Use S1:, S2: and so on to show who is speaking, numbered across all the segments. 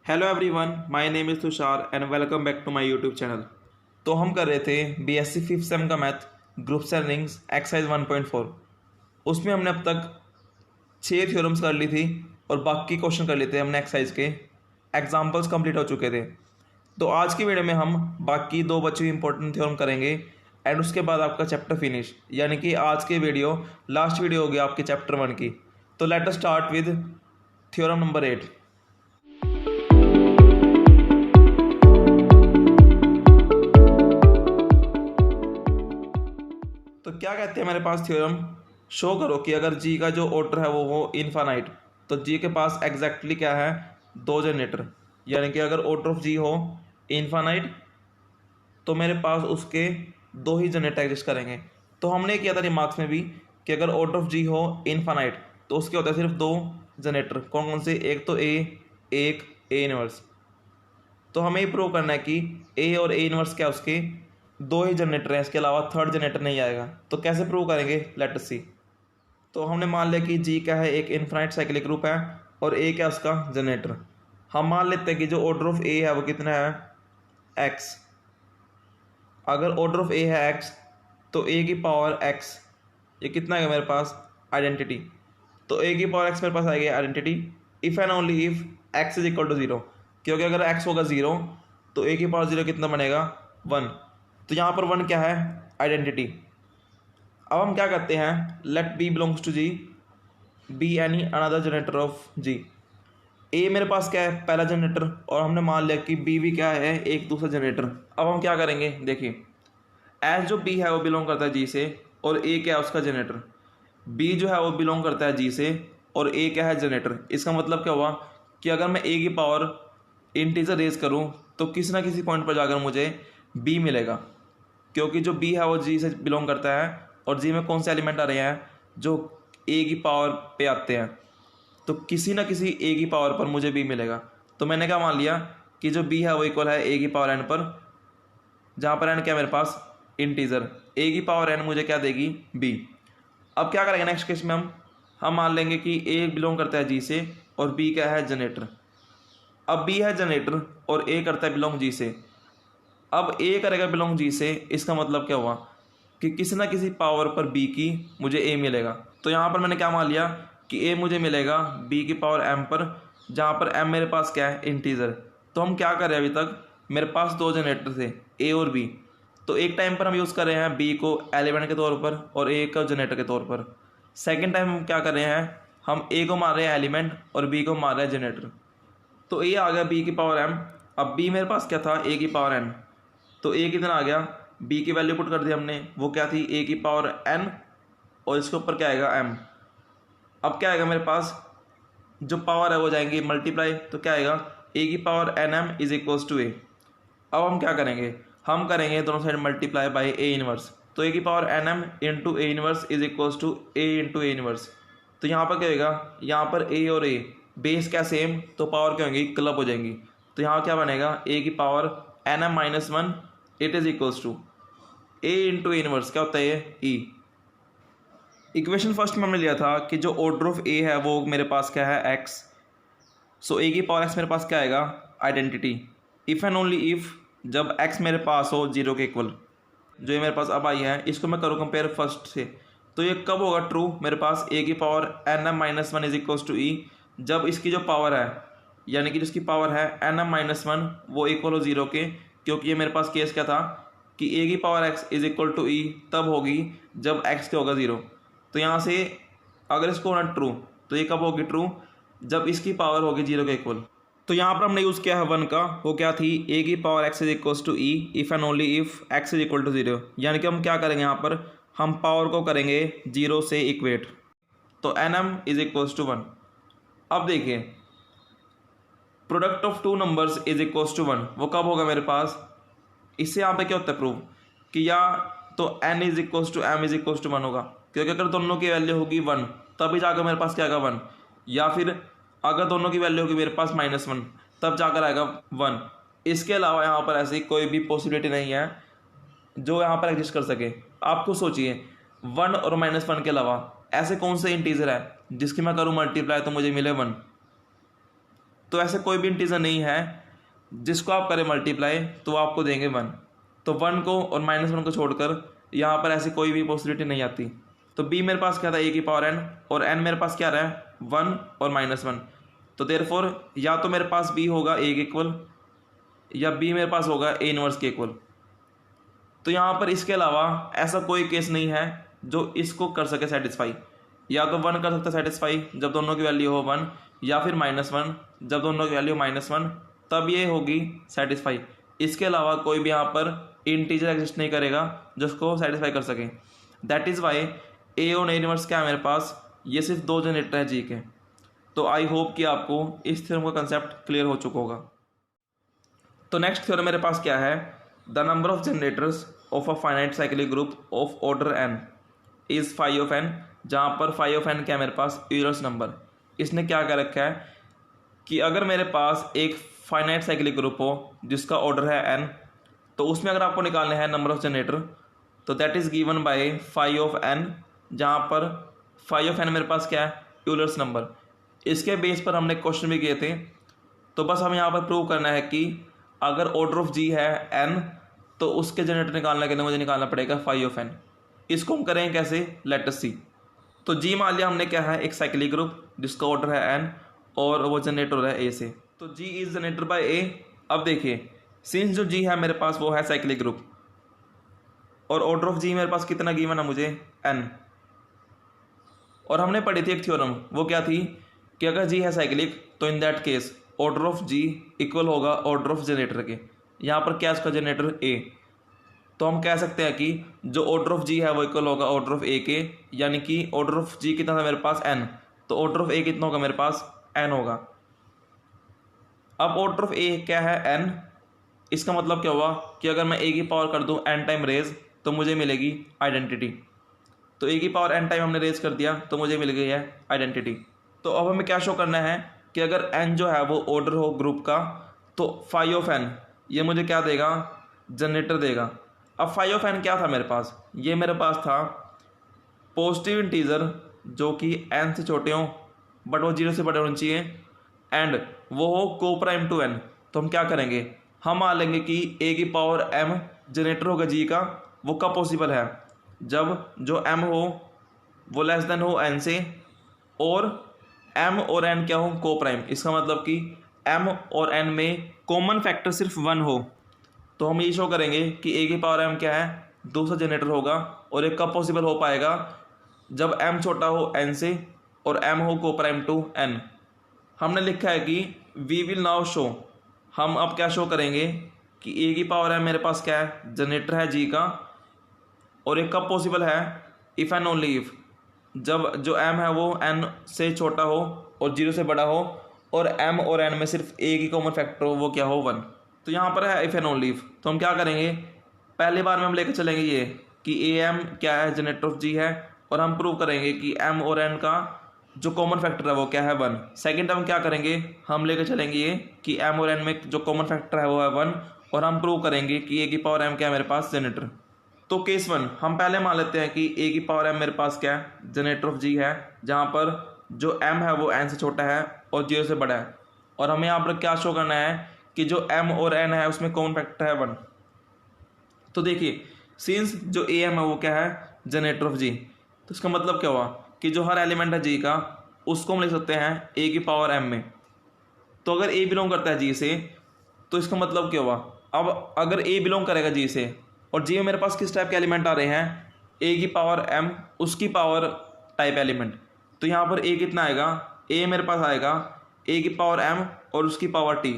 S1: Hello everyone, my name is Tushar and welcome back to my YouTube channel. तो हम कर रहे थे बीएससी फिफ्थ सेम का math groups and rings exercise 1.4। उसमें हमने अब तक 6 थ्योरम्स कर ली थी और बाकी क्वेश्चन कर लिए थे हमने एक्सरसाइज के। एग्जाम्पल्स कंप्लीट हो चुके थे। तो आज की वीडियो में हम बाकी 2 बचे हुए इंपॉर्टेंट थ्योरम करेंगे एंड उसके बाद आपका चैप्टर फिनिश, यानी कि आज की वीडियो लास्ट वीडियो होगी आपके चैप्टर 1 की। तो let us start with theorem number 8। तो क्या कहते हैं मेरे पास थ्योरम, शो करो कि अगर जी का जो ऑर्डर है वो हो इनफाइनाइट, तो जी के पास एग्जैक्टली क्या है, 2 जनरेटर। यानी कि अगर ऑर्डर ऑफ जी हो इनफाइनाइट तो मेरे पास उसके 2 ही जनरेटर एग्जिस्ट करेंगे। तो हमने किया था रिमार्क्स में भी कि अगर ऑर्डर ऑफ जी हो इनफाइनाइट तो उसके होते हैं सिर्फ 2 जनरेटर। कौन कौन से? एक तो एक ए इनवर्स। तो हमें ये प्रूव करना है कि ए और ए इनवर्स क्या उसके 2 ही जनरेटर हैं, इसके अलावा थर्ड जनरेटर नहीं आएगा। तो कैसे प्रूव करेंगे, लेट अस सी। तो हमने मान लिया कि जी क्या है, एक इनफाइनाइट साइक्लिक ग्रुप है और ए क्या उसका जनरेटर। हम मान लेते हैं कि जो ऑर्डर ऑफ ए है वो कितना है, एक्स। अगर ऑर्डर ऑफ ए है एक्स तो ए की पावर एक्स, ये कितना है मेरे पास, आइडेंटिटी। तो ए की पावर एक्स मेरे पास आएगी identity if and only if x is equal to 0। क्योंकि अगर एक्स होगा 0 तो ए की पावर 0 कितना बनेगा, 1। तो यहाँ पर 1 क्या है, आइडेंटिटी। अब हम क्या करते हैं, let b belongs to g, b any other generator of g. A मेरे पास क्या है, पहला जनरेटर, और हमने मान लिया कि बी भी क्या है, एक दूसरा जनरेटर। अब हम क्या करेंगे, देखिए एज जो बी है वो बिलोंग करता है जी से और ए क्या है उसका जनरेटर। बी जो है वो बिलोंग करता है जी से और ए क्या है, जनरेटर। इसका मतलब क्या हुआ कि अगर मैं ए की पावर इंटीजर रेज करूं तो किसी ना किसी पॉइंट पर जाकर मुझे बी मिलेगा, क्योंकि जो बी है वो जी से बिलोंग करता है और जी में कौन से एलिमेंट आ रहे हैं जो ए की पावर पे आते हैं। तो किसी ना किसी ए की पावर पर मुझे बी मिलेगा। तो मैंने क्या मान लिया कि जो बी है वो इक्वल है ए की पावर एन पर, जहाँ पर एन क्या मेरे पास इंटीजर, ए की पावर एन मुझे क्या देगी, बी। अब क्या करेंगे नेक्स्ट केस में, हम मान लेंगे कि ए बिलोंग करता है जी से और बी क्या है, जनरेटर। अब बी है जनरेटर और ए करता है बिलोंग जी से। अब ए करेगा बिलोंग जी से, इसका मतलब क्या हुआ कि किसी ना किसी पावर पर बी की मुझे ए मिलेगा। तो यहाँ पर मैंने क्या मान लिया कि ए मुझे मिलेगा बी की पावर एम पर, जहाँ पर एम मेरे पास क्या है, इंटीजर। तो हम क्या कर रहे हैं, अभी तक मेरे पास 2 जनरेटर थे, ए और बी। तो एक टाइम पर हम यूज़ कर रहे हैं बी को एलिमेंट के तौर पर और ए को जनरेटर के तौर पर। सेकेंड टाइम हम क्या कर रहे हैं, हम ए को मार रहे हैं एलिमेंट और बी को मार रहे हैं जनरेटर। तो ए आ गया बी की पावर एम। अब बी मेरे पास क्या था, ए की पावर एन। तो ए कितना आ गया, बी की वैल्यू पुट कर दी हमने, वो क्या थी, ए की पावर एन, और इसके ऊपर क्या आएगा, एम। अब क्या आएगा मेरे पास, जो पावर है वो जाएंगी मल्टीप्लाई, तो क्या आएगा, ए की power n m is equals to a. अब हम क्या करेंगे, हम करेंगे दोनों side multiply by a inverse. तो ए की power n m into a inverse is equals to a into a inverse. तो यहाँ पर क्या होगा, यहाँ पर ए और ए बेस क्या सेम, तो पावर क्या होंगी, क्लब हो जाएंगी। तो यहाँ क्या बनेगा, ए की power n m minus 1 it is equals to a into a inverse, क्या होता है ये, ई। इक्वेशन फर्स्ट में हमने लिया था कि जो ऑर्डर ऑफ ए है वो मेरे पास क्या है, एक्स। सो ए की पावर एक्स मेरे पास क्या आएगा, identity if and only if जब एक्स मेरे पास हो 0 के इक्वल। जो ये मेरे पास अब आई है इसको मैं करूँ कंपेयर फर्स्ट से, तो ये कब होगा ट्रू, मेरे पास ए की power n m minus 1 is equals to e, जब इसकी जो पावर है, यानी कि जिसकी पावर है एन एम माइनस 1 वो इक्वल हो 0 के। क्योंकि ये मेरे पास केस क्या था कि ए की power x is equal to e तब होगी जब एक्स क्या होगा, 0। तो यहाँ से अगर इसको होना ट्रू तो ये कब होगी ट्रू, जब इसकी पावर होगी 0 के इक्वल। तो यहाँ पर हमने यूज़ किया है 1 का, वो क्या थी, ए की power x is equals to e if and only if x is equal to 0। यानी कि हम क्या करेंगे, यहाँ पर हम पावर को करेंगे 0 से इक्वेट। तो n m is equals to 1। अब देखिए product of 2 numbers is equals to 1, वो कब होगा मेरे पास, इससे यहाँ पे क्या होता है प्रूव कि या तो n is equals to m is equals to 1 होगा। क्योंकि अगर दोनों की वैल्यू होगी 1 तभी जाकर मेरे पास क्या आएगा, 1। या फिर अगर दोनों की वैल्यू होगी मेरे पास -1 तब जाकर आएगा 1। इसके अलावा यहाँ पर ऐसी कोई भी पॉसिबिलिटी नहीं है जो यहाँ पर एग्जिस्ट कर सके। आप खुद सोचिए 1 और -1 के अलावा ऐसे कौन से इंटीजर है जिसकी मैं करूँ मल्टीप्लाई तो मुझे मिले 1। तो ऐसे कोई भी इंटीजर नहीं है जिसको आप करें मल्टीप्लाई तो वो आपको देंगे 1। तो 1 को और -1 को छोड़कर यहाँ पर ऐसी कोई भी पॉसिबिलिटी नहीं आती। तो b मेरे पास क्या था a की पावर n, और n मेरे पास क्या रहा है 1 और -1। तो देयरफॉर या तो मेरे पास b होगा a के इक्वल या b मेरे पास होगा a इनवर्स के इक्वल। तो यहाँ पर इसके अलावा ऐसा कोई केस नहीं है जो इसको कर सके सेटिस्फाई। या तो 1 कर सकता है सेटिस्फाई जब दोनों की वैल्यू हो 1, या फिर -1 जब दोनों की वैल्यू -1, तब ये होगी सेटिस्फाई। इसके अलावा कोई भी यहाँ पर इंटीजर एग्जिस्ट नहीं करेगा जिसको सेटिस्फाई कर सके। दैट इज़ वाई ए और ए इनवर्स क्या है मेरे पास, ये सिर्फ 2 जनरेटर है जी के। तो आई होप कि आपको इस थ्योरम का कंसेप्ट क्लियर हो चुका होगा। तो नेक्स्ट थ्योरम मेरे पास क्या है, the number of generators of a finite cyclic group of order n is phi of n, जहाँ पर फाई ऑफ n क्या है मेरे पास यूलर्स नंबर। इसने क्या कर रखा है कि अगर मेरे पास एक फाइनाइट साइक्लिक ग्रुप हो जिसका ऑर्डर है n, तो उसमें अगर आपको निकालने हैं नंबर ऑफ जनरेटर तो that is given by phi of n, जहाँ पर फाई ऑफ n मेरे पास क्या है यूलर्स नंबर। इसके बेस पर हमने क्वेश्चन भी किए थे। तो बस हम यहाँ पर प्रूव करना है कि अगर ऑर्डर ऑफ जी है n तो उसके जनरेटर निकालने के लिए मुझे निकालना पड़ेगा फाई ऑफ n। इसको हम करेंगे कैसे, लेट अस सी। तो जी मान लिया हमने क्या है एक साइक्लिक ग्रुप जिसका ऑर्डर है n और वो जनरेट हो रहा है a से। तो जी इज जनरेटर बाय a। अब देखिए सिंस जो जी है मेरे पास वो है साइक्लिक ग्रुप और ऑर्डर ऑफ जी मेरे पास कितना गिवन है मुझे n। और हमने पढ़ी थी एक थ्योरम, वो क्या थी कि अगर जी है साइक्लिक तो in that case order of g equal होगा ऑर्डर ऑफ जनरेटर के। यहाँ पर क्या इसका जनरेटर a, तो हम कह सकते हैं कि जो ऑर्डर ऑफ जी है वो इक्वल होगा ऑर्डर ऑफ a के, यानी कि ऑर्डर ऑफ जी कितना था मेरे पास n, तो ऑर्डर ऑफ a कितना होगा मेरे पास n होगा। अब ऑर्डर ऑफ a क्या है n, इसका मतलब क्या हुआ कि अगर मैं a की पावर कर दूं n टाइम रेज तो मुझे मिलेगी आइडेंटिटी। तो a की पावर n टाइम हमने रेज कर दिया तो मुझे मिल गई है आइडेंटिटी। तो अब हमें क्या शो करना है कि अगर n जो है वो ऑर्डर हो ग्रुप का तो फाई ऑफ n ये मुझे क्या देगा, जनरेटर देगा। अब फाई ऑफ n क्या था मेरे पास, ये मेरे पास था पॉजिटिव इंटीजर जो कि n से छोटे हों बट वो 0 से बड़े होने चाहिए, एंड वो हो को प्राइम टू n। तो हम क्या करेंगे, हम मान लेंगे कि a की पावर m जनरेटर होगा g का, वो कब पॉसिबल है, जब जो m हो वो लेस देन हो n से और m और n क्या हो को प्राइम। इसका मतलब कि m और n में कॉमन फैक्टर सिर्फ 1 हो। तो हम ये शो करेंगे कि a की पावर m क्या है दूसरा जनरेटर होगा, और ये कब पॉसिबल हो पाएगा, जब m छोटा हो n से और m हो को प्राइम टू n। हमने लिखा है कि वी विल नाउ शो, हम अब क्या शो करेंगे कि a की पावर m मेरे पास क्या है जनरेटर है g का, और ये कब पॉसिबल है, इफ़ एंड ओनली इफ़, जब जो m है वो n से छोटा हो और 0 से बड़ा हो और m और n में सिर्फ a की कॉमन फैक्टर हो वो क्या हो 1। तो यहाँ पर है इफ़ एंड ओनली इफ़। तो हम क्या करेंगे, पहली बार में हम लेकर चलेंगे ये कि am क्या है जनरेटर ऑफ g है, और हम प्रूव करेंगे कि m और n का जो कॉमन फैक्टर है वो क्या है 1। सेकेंड टाइम क्या करेंगे, हम लेकर चलेंगे ये कि m और n में जो कॉमन फैक्टर है वो है 1, और हम प्रूव करेंगे कि a की पावर m क्या है मेरे पास जनरेटर। तो केस 1 हम पहले मान लेते हैं कि a की पावर m मेरे पास क्या है जनरेटर ऑफ g है, जहाँ पर जो m है वो n से छोटा है और 0 से बड़ा है, और हमें यहाँ पर क्या शो करना है कि जो m और n है उसमें कॉमन फैक्टर है 1। तो देखिए सिंस जो a m है वो क्या है जनरेटर ऑफ g, तो इसका मतलब क्या हुआ कि जो हर एलिमेंट है g का उसको हम लिख सकते हैं a की पावर m में। तो अगर a बिलोंग करता है g से तो इसका मतलब क्या हुआ, अब अगर a बिलोंग करेगा g से और g में मेरे पास किस टाइप के एलिमेंट आ रहे हैं a की पावर m उसकी पावर टाइप एलिमेंट, तो यहाँ पर a कितना आएगा, a मेरे पास आएगा a की पावर m और उसकी पावर t,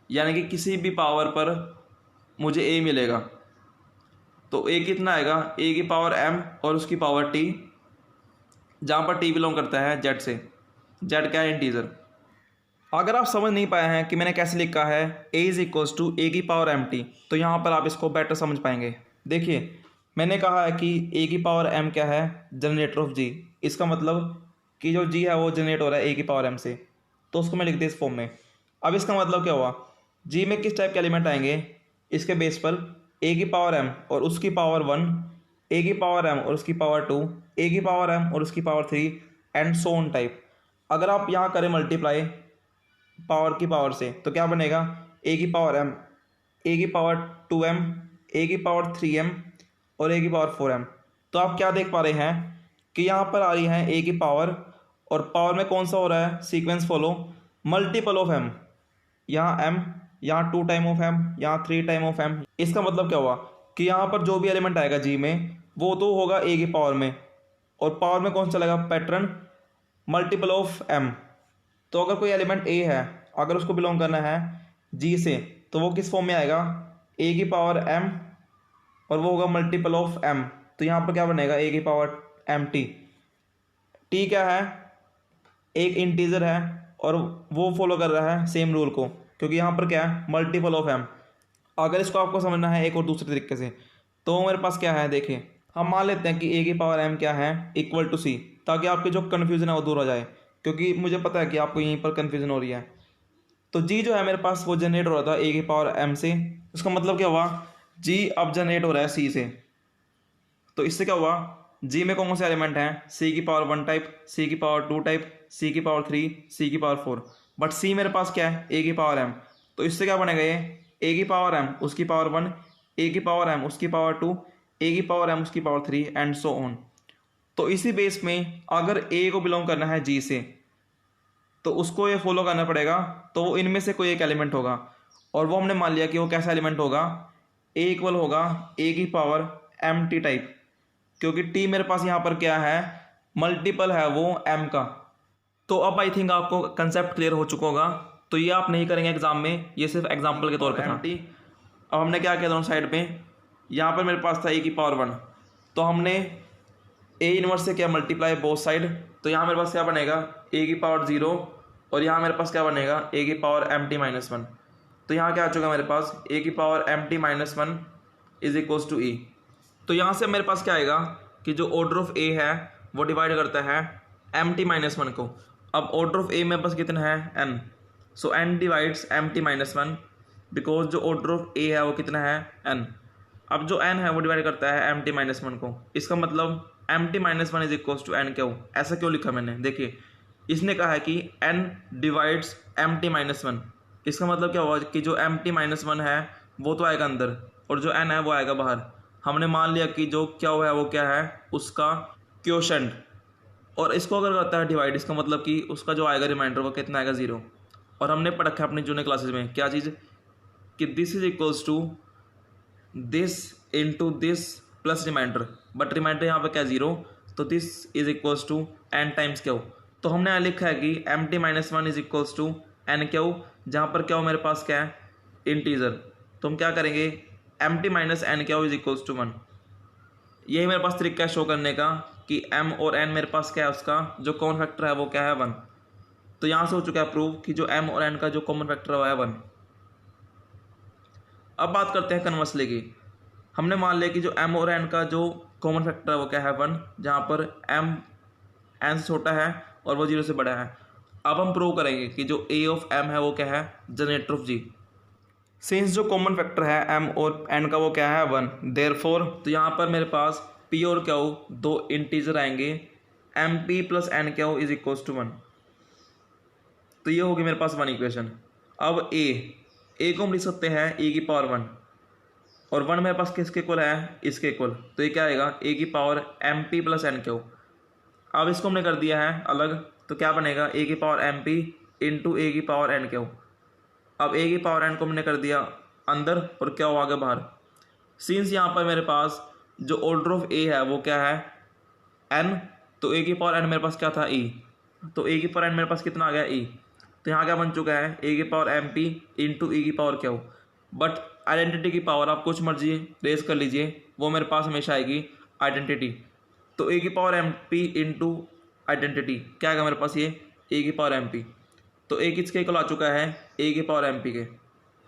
S1: यानी कि किसी भी पावर पर मुझे a मिलेगा। तो a कितना आएगा a की पावर m और उसकी पावर t, जहाँ पर t बिलोंग करता है z से, z क्या है इंटीजर। अगर आप समझ नहीं पाए हैं कि मैंने कैसे लिखा है a is equals to a की पावर mt, तो यहाँ पर आप इसको बेटर समझ पाएंगे। देखिए मैंने कहा है कि a की पावर m क्या है जनरेटर ऑफ g, इसका मतलब कि जो g है वो जनरेट हो रहा है a की पावर m से, तो उसको मैं लिख दिया इस फॉर्म में। अब इसका मतलब क्या हुआ, g में किस टाइप के एलिमेंट आएंगे, इसके बेस पर a की पावर m और उसकी पावर 1, a की पावर m और उसकी पावर 2, a की पावर m और उसकी power 3 and so on type. अगर आप यहाँ करें मल्टीप्लाई पावर की पावर से, तो क्या बनेगा ए की पावर m, ए की पावर 2m, ए की पावर 3m और ए की पावर 4m। तो आप क्या देख पा रहे हैं कि यहाँ पर आ रही है ए की पावर, और पावर में कौन सा हो रहा है sequence follow, multiple of m, यहाँ m, यहाँ 2 टाइम ऑफ m, यहाँ 3 टाइम ऑफ m। इसका मतलब क्या हुआ कि यहाँ पर जो भी एलिमेंट आएगा जी में वो तो होगा ए की पावर में, और पावर में कौन सा चलेगा पैटर्न मल्टीपल ऑफ m। तो अगर कोई एलिमेंट ए है, अगर उसको बिलोंग करना है जी से, तो वो किस फॉर्म में आएगा ए की पावर m और वो होगा मल्टीपल ऑफ m। तो यहाँ पर क्या बनेगा ए की पावर एम टी। टी क्या है, एक इंटीजर है और वो फॉलो कर रहा है सेम रूल को, क्योंकि यहाँ पर क्या है मल्टीपल ऑफ m। अगर इसको आपको समझना है एक और दूसरे तरीके से, तो मेरे पास क्या है देखिए, हम मान लेते हैं कि ए की पावर m क्या है इक्वल टू सी, ताकि आपकी जो कन्फ्यूज़न है वो दूर हो जाए, क्योंकि मुझे पता है कि आपको यहीं पर कन्फ्यूज़न हो रही है। तो जी जो है मेरे पास वो जनरेट हो रहा था ए की पावर m से, उसका मतलब क्या हुआ जी अब जनरेट हो रहा है सी से। तो इससे क्या हुआ, जी में कौन से एलिमेंट हैं सी की पावर 1 टाइप, सी की पावर 2 टाइप, सी की पावर 3, सी की पावर 4, बट सी मेरे पास क्या है ए की पावर m। तो इससे क्या बनेगा ये ए की पावर m उसकी पावर 1, ए की पावर m उसकी पावर 2, ए की पावर m उसकी पावर 3 एंड सो ऑन। तो इसी बेस में अगर ए को बिलोंग करना है जी से, तो उसको ये फॉलो करना पड़ेगा, तो वो इनमें से कोई एक एलिमेंट होगा, और वो हमने मान लिया कि वो कैसा एलिमेंट होगा, ए इक्वल होगा ए की पावर एम टी टाइप, क्योंकि टी मेरे पास यहाँ पर क्या है मल्टीपल है वो एम का। तो अब आई थिंक आपको कंसेप्ट क्लियर हो चुका होगा। तो ये आप नहीं करेंगे एग्जाम में, ये सिर्फ एग्जाम्पल के तौर पर था। टी अब हमने क्या किया दोनों साइड पे, यहाँ पर मेरे पास था ए की पावर 1, तो हमने ए इनवर्स से क्या मल्टीप्लाई बोथ साइड, तो यहाँ मेरे पास क्या बनेगा ए की पावर 0, और यहाँ मेरे पास क्या बनेगा ए की पावर एम टी माइनस 1। तो यहाँ क्या आ चुका मेरे पास ए की power m t minus 1 is equals to e. तो यहाँ से मेरे पास क्या आएगा कि जो ऑर्डर ऑफ ए है वो डिवाइड करता है एम टी माइनस 1 को। अब ऑर्डर ऑफ ए मेरे पास कितना है n, so n divides m t minus 1, because जो ऑर्डर ऑफ ए है वो कितना है एन। अब जो एन है वो डिवाइड करता है एम टी माइनस 1 को, इसका मतलब m t minus 1 is equals to n q. ऐसा क्यों लिखा मैंने, देखिए इसने कहा है कि n divides m t minus 1, इसका मतलब क्या हुआ कि जो एम टी माइनस 1 है वो तो आएगा अंदर, और जो एन है वो आएगा बाहर। हमने मान लिया कि जो क्या है वो क्या है उसका क्वोशंट, और इसको अगर करता है डिवाइड, इसका मतलब कि उसका जो आएगा रिमाइंडर वो कितना आएगा 0। और हमने पढ़ रखा है अपनी जूनियर क्लासेज में क्या चीज़ कि this is equals to this into this plus remainder, but remainder यहाँ पे क्या 0, तो this is equals to n times q. तो हमने यहाँ लिखा है कि m t minus 1 is equals to n q, जहाँ पर क्या हो मेरे पास क्या है इंटीजर। तो हम क्या करेंगे m t minus n q is equals to 1। यही मेरे पास तरीका है शो करने का कि m और n मेरे पास क्या है उसका जो कॉमन फैक्टर है वो क्या है 1। तो यहाँ से हो चुका है प्रूव कि जो m और n का जो कॉमन फैक्टर है 1। अब बात करते हैं कन्वर्सली की। हमने मान लिया कि जो m और n का जो कॉमन फैक्टर है वो क्या है 1, जहाँ पर m n से छोटा है और वो 0 से बड़ा है। अब हम प्रूव करेंगे कि जो a ऑफ m है वो क्या है जनरेटर ऑफ g। सिंस जो कॉमन फैक्टर है m और n का वो क्या है 1, देयरफॉर तो यहाँ पर मेरे पास p और q दो इंटीजर आएंगे, m p plus n q is equals to 1। तो ये होगी मेरे पास 1 इक्वेशन। अब a को हम लिख सकते हैं e की पावर 1, और 1 मेरे पास किसके इक्वल है इसके इक्वल, तो ये क्या आएगा a की power m p plus n q. अब इसको हमने कर दिया है अलग, तो क्या बनेगा a की पावर एम पी इंटू ए की पावर एन क्यू। अब a की पावर n को हमने कर दिया अंदर और क्या हो आगे बाहर। सिंस यहाँ पर मेरे पास जो ऑर्डर ऑफ a है वो क्या है n, तो a की पावर n मेरे पास क्या था e, तो a की पावर n मेरे पास कितना आ गया e। तो यहाँ क्या बन चुका है a की power m p into e की पावर क्यू। बट आइडेंटिटी की पावर आप कुछ मर्जी रेस कर लीजिए, वो मेरे पास हमेशा आएगी आइडेंटिटी। तो a की power m p into identity क्या आएगा मेरे पास ये a की पावर एम पी। तो a किसके इक्वल आ चुका है a की पावर एम पी के।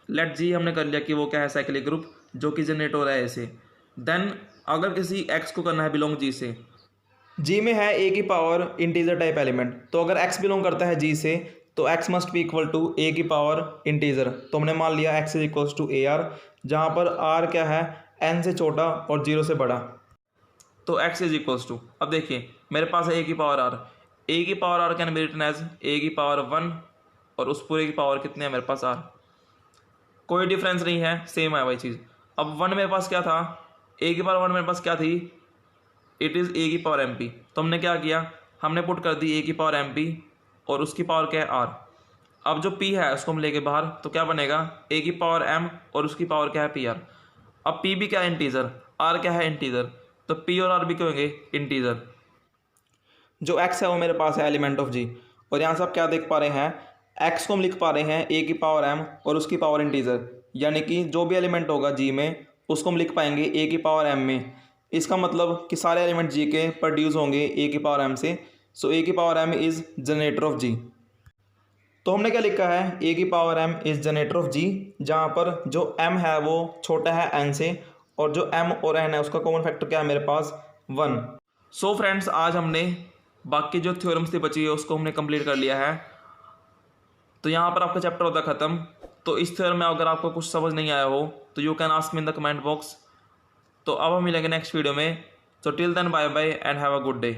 S1: लेट जी हमने कर लिया कि वो क्या है साइक्लिक ग्रुप जो कि जनरेट हो रहा है ऐसे। देन अगर किसी x को करना है बिलोंग g से, g में है a की पावर इंटीजर टाइप एलिमेंट, तो अगर x बिलोंग करता है g से तो x must be equal to a की पावर इंटीजर। तो हमने मान लिया x is equals to a r, जहाँ पर r क्या है n से छोटा और 0 से बड़ा, तो x इज इक्वल्स टू। अब देखिए मेरे पास है a की पावर r, a की power r can be written as a की पावर 1 और उस पूरे की पावर कितने है मेरे पास आर। कोई डिफरेंस नहीं है, सेम है वही चीज़। अब वन मेरे पास क्या था, ए की पावर वन मेरे पास क्या थी, इट इज़ ए की पावर एम पी। तो हमने क्या किया, हमने पुट कर दी ए की पावर एम पी और उसकी पावर क्या है आर। अब जो पी है उसको हम लेके बाहर, तो क्या बनेगा, ए की पावर एम और उसकी पावर क्या है पी आर। अब पी भी क्या है इंटीजर, आर क्या है इंटीजर, तो पी और आर भी क्या होंगे इंटीजर। जो एक्स है वो मेरे पास है एलिमेंट ऑफ जी, और यहाँ से आप क्या देख पा रहे हैं, एक्स को हम लिख पा रहे हैं ए की पावर एम और उसकी पावर इंटीजर, यानी कि जो भी एलिमेंट होगा जी में उसको हम लिख पाएंगे ए की पावर एम में। इसका मतलब कि सारे एलिमेंट जी के प्रोड्यूस होंगे ए की पावर एम से। सो ए की power m is generator of g. तो हमने क्या लिखा है, ए की power m is generator of g, जहाँ पर जो एम है वो छोटा है एन से, और जो एम और एन है उसका कॉमन फैक्टर क्या है मेरे पास, वन। सो फ्रेंड्स, आज हमने बाकी जो थ्योरम्स थी बची है उसको हमने कंप्लीट कर लिया है। तो यहाँ पर आपका चैप्टर होता है ख़त्म। तो इस थ्योरम में अगर आपको कुछ समझ नहीं आया हो तो you can ask me in the comment box. तो अब हम मिलेंगे नेक्स्ट वीडियो में। तो till then bye bye and have a good day.